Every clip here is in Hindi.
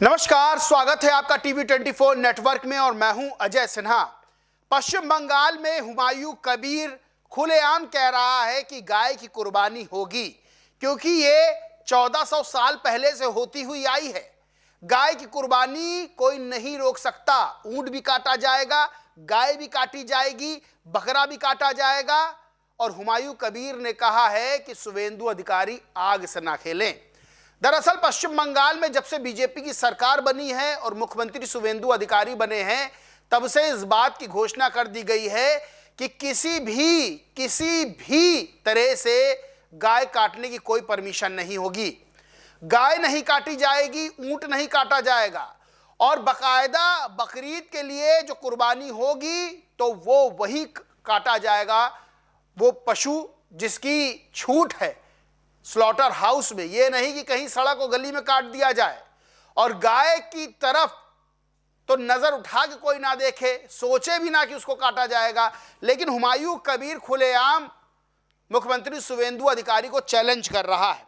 नमस्कार, स्वागत है आपका टीवी 24 नेटवर्क में और मैं हूं अजय सिन्हा। पश्चिम बंगाल में हुमायूं कबीर खुलेआम कह रहा है कि गाय की कुर्बानी होगी, क्योंकि ये 1400 साल पहले से होती हुई आई है। गाय की कुर्बानी कोई नहीं रोक सकता। ऊंट भी काटा जाएगा, गाय भी काटी जाएगी, बकरा भी काटा जाएगा। और हुमायूं कबीर ने कहा है कि शुवेंदु अधिकारी आग से ना खेलें। दरअसल पश्चिम बंगाल में जब से बीजेपी की सरकार बनी है और मुख्यमंत्री शुवेंदु अधिकारी बने हैं, तब से इस बात की घोषणा कर दी गई है कि किसी भी तरह से गाय काटने की कोई परमिशन नहीं होगी। गाय नहीं काटी जाएगी, ऊंट नहीं काटा जाएगा और बकायदा बकरीद के लिए जो कुर्बानी होगी तो वो वही काटा जाएगा, वो पशु जिसकी छूट है स्लॉटर हाउस में। ये नहीं कि कहीं सड़क और गली में काट दिया जाए। और गाय की तरफ तो नजर उठा के कोई ना देखे, सोचे भी ना कि उसको काटा जाएगा। लेकिन हुमायूं कबीर खुलेआम मुख्यमंत्री शुवेंदु अधिकारी को चैलेंज कर रहा है।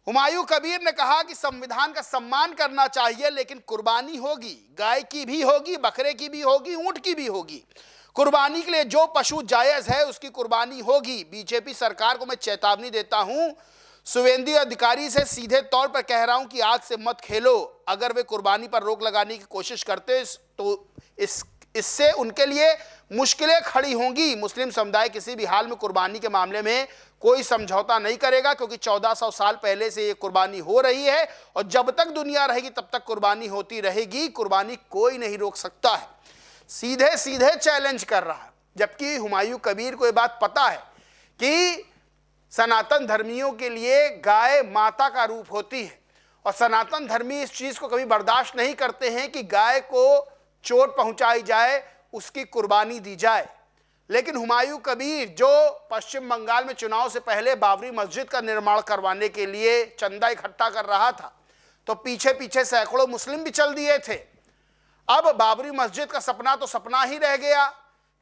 हुमायूं कबीर ने कहा कि संविधान का सम्मान करना चाहिए, लेकिन कुर्बानी होगी, गाय की भी होगी, बकरे की भी होगी, ऊंट की भी होगी। कुर्बानी के लिए जो पशु जायज है उसकी कुर्बानी होगी। बीजेपी सरकार को मैं चेतावनी देता हूं, शुवेंदु अधिकारी से सीधे तौर पर कह रहा हूं कि आग से मत खेलो। अगर वे कुर्बानी पर रोक लगाने की कोशिश करते तो इससे उनके लिए मुश्किलें खड़ी होंगी। मुस्लिम समुदाय किसी भी हाल में कुर्बानी के मामले में कोई समझौता नहीं करेगा, क्योंकि 1400 साल पहले से ये कुर्बानी हो रही है और जब तक दुनिया रहेगी तब तक कुर्बानी होती रहेगी। कुर्बानी कोई नहीं रोक सकता है। सीधे सीधे चैलेंज कर रहा है। जबकि हुमायूं कबीर को यह बात पता है कि सनातन धर्मियों के लिए गाय माता का रूप होती है और सनातन धर्मी इस चीज को कभी बर्दाश्त नहीं करते हैं कि गाय को चोट पहुंचाई जाए, उसकी कुर्बानी दी जाए। लेकिन हुमायूं कबीर जो पश्चिम बंगाल में चुनाव से पहले बाबरी मस्जिद का निर्माण करवाने के लिए चंदा इकट्ठा कर रहा था, तो पीछे पीछे सैकड़ों मुस्लिम भी चल दिए थे। अब बाबरी मस्जिद का सपना तो सपना ही रह गया,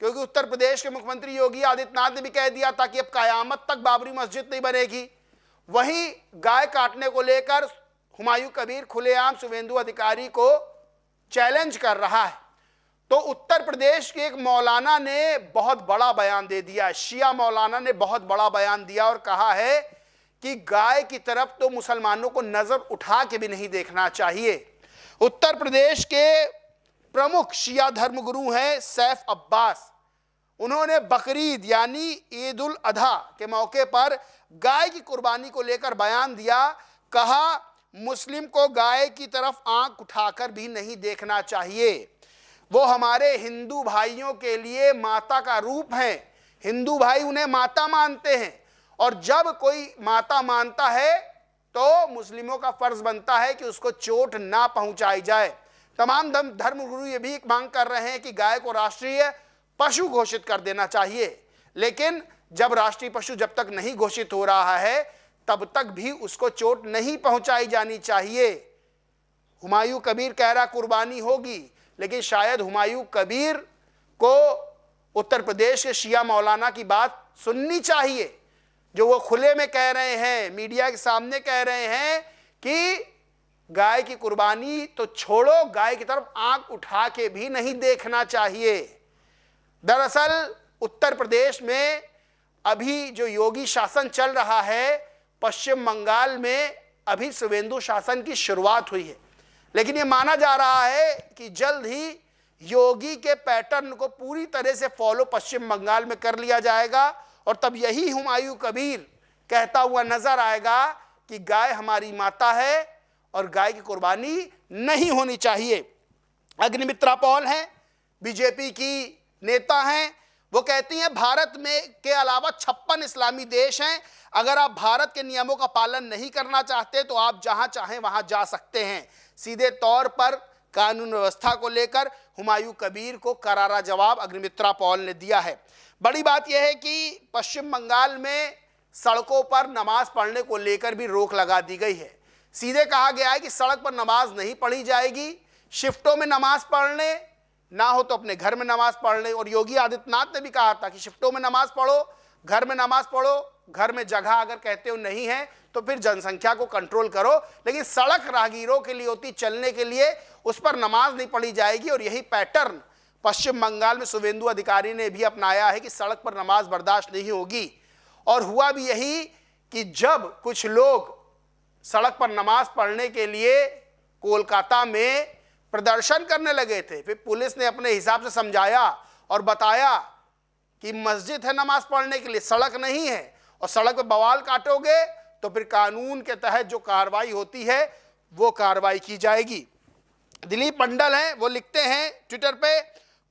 क्योंकि उत्तर प्रदेश के मुख्यमंत्री योगी आदित्यनाथ ने भी कह दिया था कि अब कयामत तक बाबरी मस्जिद नहीं बनेगी। वहीं गाय काटने को लेकर हुमायूं कबीर खुलेआम शुवेंदु अधिकारी को चैलेंज कर रहा है। तो उत्तर प्रदेश के एक मौलाना ने बहुत बड़ा बयान दे दिया। शिया मौलाना ने बहुत बड़ा बयान दिया और कहा है कि गाय की तरफ तो मुसलमानों को नजर उठा के भी नहीं देखना चाहिए। उत्तर प्रदेश के प्रमुख शिया धर्मगुरु हैं सैफ अब्बास। उन्होंने बकरीद यानी ईद उल अधा के मौके पर गाय की कुर्बानी को लेकर बयान दिया। कहा, मुस्लिम को गाय की तरफ आंख उठाकर भी नहीं देखना चाहिए। वो हमारे हिंदू भाइयों के लिए माता का रूप हैं। हिंदू भाई उन्हें माता मानते हैं और जब कोई माता मानता है तो मुस्लिमों का फर्ज बनता है कि उसको चोट ना पहुंचाई जाए। तमाम धर्मगुरु ये भी मांग कर रहे हैं कि गाय को राष्ट्रीय पशु घोषित कर देना चाहिए। लेकिन जब राष्ट्रीय पशु जब तक नहीं घोषित हो रहा है तब तक भी उसको चोट नहीं पहुंचाई जानी चाहिए। हुमायूं कबीर कह रहा कुर्बानी होगी, लेकिन शायद हुमायूं कबीर को उत्तर प्रदेश के शिया मौलाना की बात सुननी चाहिए, जो वो खुले में कह रहे हैं, मीडिया के सामने कह रहे हैं कि गाय की कुर्बानी तो छोड़ो, गाय की तरफ आंख उठा के भी नहीं देखना चाहिए। दरअसल उत्तर प्रदेश में अभी जो योगी शासन चल रहा है, पश्चिम बंगाल में अभी शुवेंदु शासन की शुरुआत हुई है। लेकिन ये माना जा रहा है कि जल्द ही योगी के पैटर्न को पूरी तरह से फॉलो पश्चिम बंगाल में कर लिया जाएगा और तब यही हुमायूं कबीर कहता हुआ नजर आएगा कि गाय हमारी माता है और गाय की कुर्बानी नहीं होनी चाहिए। अग्निमित्रा पॉल हैं, बीजेपी की नेता हैं। वो कहती हैं भारत में के अलावा 56 इस्लामी देश हैं। अगर आप भारत के नियमों का पालन नहीं करना चाहते तो आप जहां चाहें वहां जा सकते हैं। सीधे तौर पर कानून व्यवस्था को लेकर हुमायूं कबीर को करारा जवाब अग्निमित्रा पॉल ने दिया है। बड़ी बात यह है कि पश्चिम बंगाल में सड़कों पर नमाज पढ़ने को लेकर भी रोक लगा दी गई है। सीधे कहा गया है कि सड़क पर नमाज नहीं पढ़ी जाएगी, शिफ्टों में नमाज पढ़ने ना हो तो अपने घर में नमाज पढ़ ले। और योगी आदित्यनाथ ने भी कहा था कि शिफ्टों में नमाज पढ़ो, घर में नमाज पढ़ो, घर में जगह अगर कहते हो नहीं है तो फिर जनसंख्या को कंट्रोल करो, लेकिन सड़क राहगीरों के लिए होती, चलने के लिए, उस पर नमाज नहीं पढ़ी जाएगी। और यही पैटर्न पश्चिम बंगाल में शुभेंदु अधिकारी ने भी अपनाया है कि सड़क पर नमाज बर्दाश्त नहीं होगी। और हुआ भी यही कि जब कुछ लोग सड़क पर नमाज पढ़ने के लिए कोलकाता में प्रदर्शन करने लगे थे, फिर पुलिस ने अपने हिसाब से समझाया और बताया कि मस्जिद है नमाज पढ़ने के लिए, सड़क नहीं है, और सड़क पे बवाल काटोगे तो फिर कानून के तहत जो कार्रवाई होती है वो कार्रवाई की जाएगी। दिलीप मंडल हैं, वो लिखते हैं ट्विटर पे,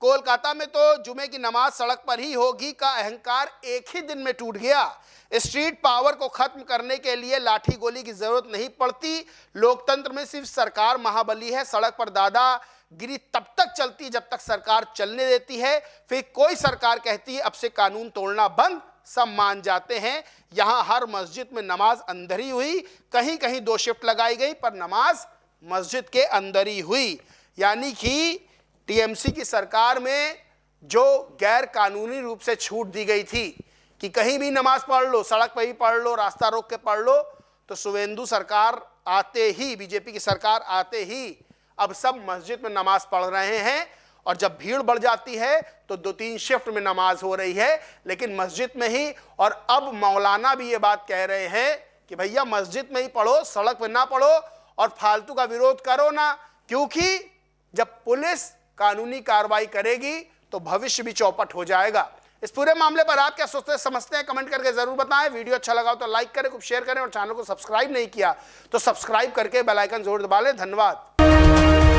कोलकाता में तो जुमे की नमाज सड़क पर ही होगी का अहंकार एक ही दिन में टूट गया। स्ट्रीट पावर को खत्म करने के लिए लाठी गोली की जरूरत नहीं पड़ती। लोकतंत्र में सिर्फ सरकार महाबली है। सड़क पर दादागिरी तब तक चलती जब तक सरकार चलने देती है, फिर कोई सरकार कहती है अब से कानून तोड़ना बंद, सब मान जाते हैं। यहां हर मस्जिद में नमाज अंदर ही हुई, कहीं कहीं 2 शिफ्ट लगाई गई, पर नमाज मस्जिद के अंदर ही हुई। यानी कि टीएमसी की सरकार में जो गैर कानूनी रूप से छूट दी गई थी कि कहीं भी नमाज पढ़ लो, सड़क पर ही पढ़ लो, रास्ता रोक के पढ़ लो, तो शुभेंदु सरकार आते ही, बीजेपी की सरकार आते ही अब सब मस्जिद में नमाज पढ़ रहे हैं। और जब भीड़ बढ़ जाती है तो 2-3 शिफ्ट में नमाज हो रही है, लेकिन मस्जिद में ही। और अब मौलाना भी ये बात कह रहे हैं कि भैया मस्जिद में ही पढ़ो, सड़क पर ना पढ़ो और फालतू का विरोध करो ना, क्योंकि जब पुलिस कानूनी कार्रवाई करेगी तो भविष्य भी चौपट हो जाएगा। इस पूरे मामले पर आप क्या सोचते हैं, समझते हैं, कमेंट करके जरूर बताएं। वीडियो अच्छा लगा हो तो लाइक करें, खूब शेयर करें, और चैनल को सब्सक्राइब नहीं किया तो सब्सक्राइब करके बेल आइकन जरूर दबा लें। धन्यवाद।